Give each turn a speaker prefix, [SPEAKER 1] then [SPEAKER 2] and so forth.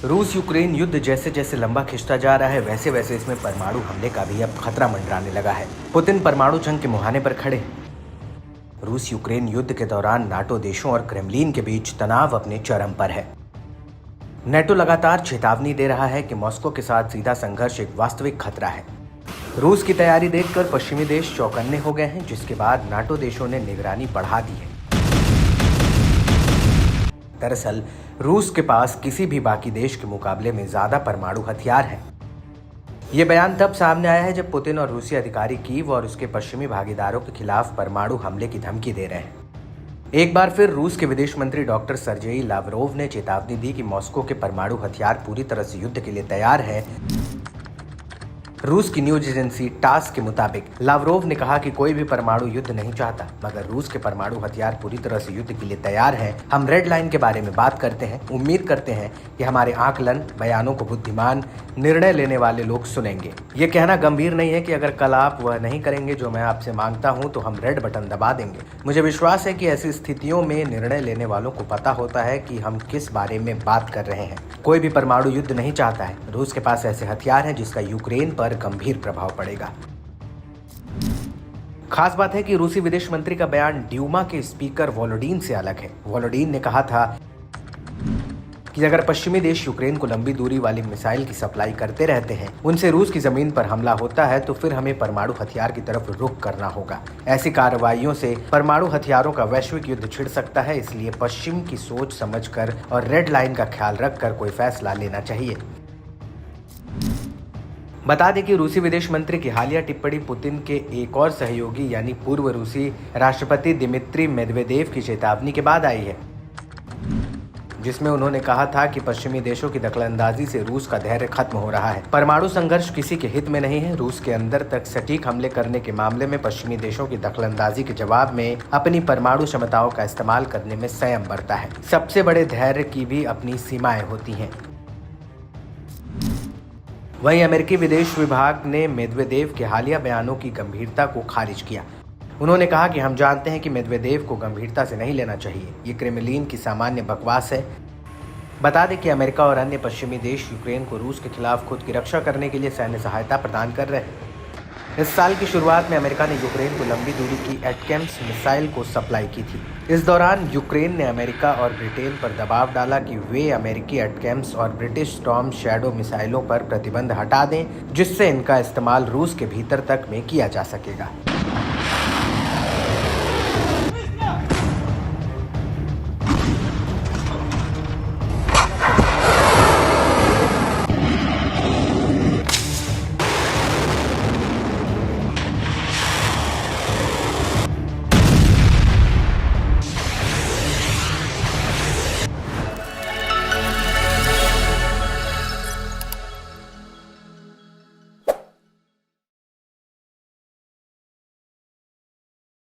[SPEAKER 1] रूस यूक्रेन युद्ध जैसे जैसे लंबा खिंचता जा रहा है वैसे वैसे इसमें परमाणु हमले का भी अब खतरा मंडराने लगा है। पुतिन परमाणु जंग के मुहाने पर खड़े हैं। रूस यूक्रेन युद्ध के दौरान नाटो देशों और क्रेमलिन के बीच तनाव अपने चरम पर है। नेटो लगातार चेतावनी दे रहा है कि मॉस्को के साथ सीधा संघर्ष एक वास्तविक खतरा है। रूस की तैयारी देखकर पश्चिमी देश चौकन्ने हो गए हैं, जिसके बाद नाटो देशों ने निगरानी बढ़ा दी है। दरअसल रूस के पास किसी भी बाकी देश के मुकाबले में ज्यादा परमाणु हथियार हैं। ये बयान तब सामने आया है जब पुतिन और रूसी अधिकारी कीव और उसके पश्चिमी भागीदारों के खिलाफ परमाणु हमले की धमकी दे रहे हैं। एक बार फिर रूस के विदेश मंत्री डॉक्टर सर्जेई लावरोव ने चेतावनी दी कि मॉस्को के परमाणु हथियार पूरी तरह से युद्ध के लिए तैयार है। रूस की न्यूज एजेंसी टास के मुताबिक लावरोव ने कहा कि कोई भी परमाणु युद्ध नहीं चाहता, मगर रूस के परमाणु हथियार पूरी तरह से युद्ध के लिए तैयार हैं। हम रेड लाइन के बारे में बात करते हैं। उम्मीद करते हैं कि हमारे आकलन बयानों को बुद्धिमान निर्णय लेने वाले लोग सुनेंगे। ये कहना गंभीर नहीं है कि अगर कल आप वह नहीं करेंगे जो मैं आपसे मांगता हूं तो हम रेड बटन दबा देंगे। मुझे विश्वास है कि ऐसी स्थितियों में निर्णय लेने वालों को पता होता है कि हम किस बारे में बात कर रहे हैं। कोई भी परमाणु युद्ध नहीं चाहता है। रूस के पास ऐसे हथियार हैं जिसका यूक्रेन पर गंभीर प्रभाव पड़ेगा। खास बात है कि रूसी विदेश मंत्री का बयान ड्यूमा के स्पीकर वोलोडिन से अलग है। वोलोडिन ने कहा था कि अगर पश्चिमी देश यूक्रेन को लंबी दूरी वाली मिसाइल की सप्लाई करते रहते हैं, उनसे रूस की जमीन पर हमला होता है, तो फिर हमें परमाणु हथियार की तरफ रुख करना होगा। ऐसी कार्रवाइयों से परमाणु हथियारों का वैश्विक युद्ध छिड़ सकता है, इसलिए पश्चिम की सोच समझकर और रेड लाइन का ख्याल रखकर कोई फैसला लेना चाहिए। बता दें कि रूसी विदेश मंत्री की हालिया टिप्पणी पुतिन के एक और सहयोगी यानी पूर्व रूसी राष्ट्रपति दिमित्री मेदवेदेव की चेतावनी के बाद आई है, जिसमें उन्होंने कहा था कि पश्चिमी देशों की दखलंदाजी से रूस का धैर्य खत्म हो रहा है। परमाणु संघर्ष किसी के हित में नहीं है। रूस के अंदर तक सटीक हमले करने के मामले में पश्चिमी देशों की दखलंदाजी के जवाब में अपनी परमाणु क्षमताओं का इस्तेमाल करने में संयम बरता है। सबसे बड़े धैर्य की भी अपनी सीमाएं होती हैं। वहीं अमेरिकी विदेश विभाग ने मेदवेदेव के हालिया बयानों की गंभीरता को खारिज किया। उन्होंने कहा कि हम जानते हैं कि मेदवेदेव को गंभीरता से नहीं लेना चाहिए। ये क्रेमलिन की सामान्य बकवास है। बता दें कि अमेरिका और अन्य पश्चिमी देश यूक्रेन को रूस के खिलाफ खुद की रक्षा करने के लिए सैन्य सहायता प्रदान कर रहे हैं। इस साल की शुरुआत में अमेरिका ने यूक्रेन को लंबी दूरी की एटकेम्स मिसाइल को सप्लाई की थी। इस दौरान यूक्रेन ने अमेरिका और ब्रिटेन पर दबाव डाला कि वे अमेरिकी एटकेम्स और ब्रिटिश स्टॉर्म शैडो मिसाइलों पर प्रतिबंध हटा दें, जिससे इनका इस्तेमाल रूस के भीतर तक में किया जा सकेगा।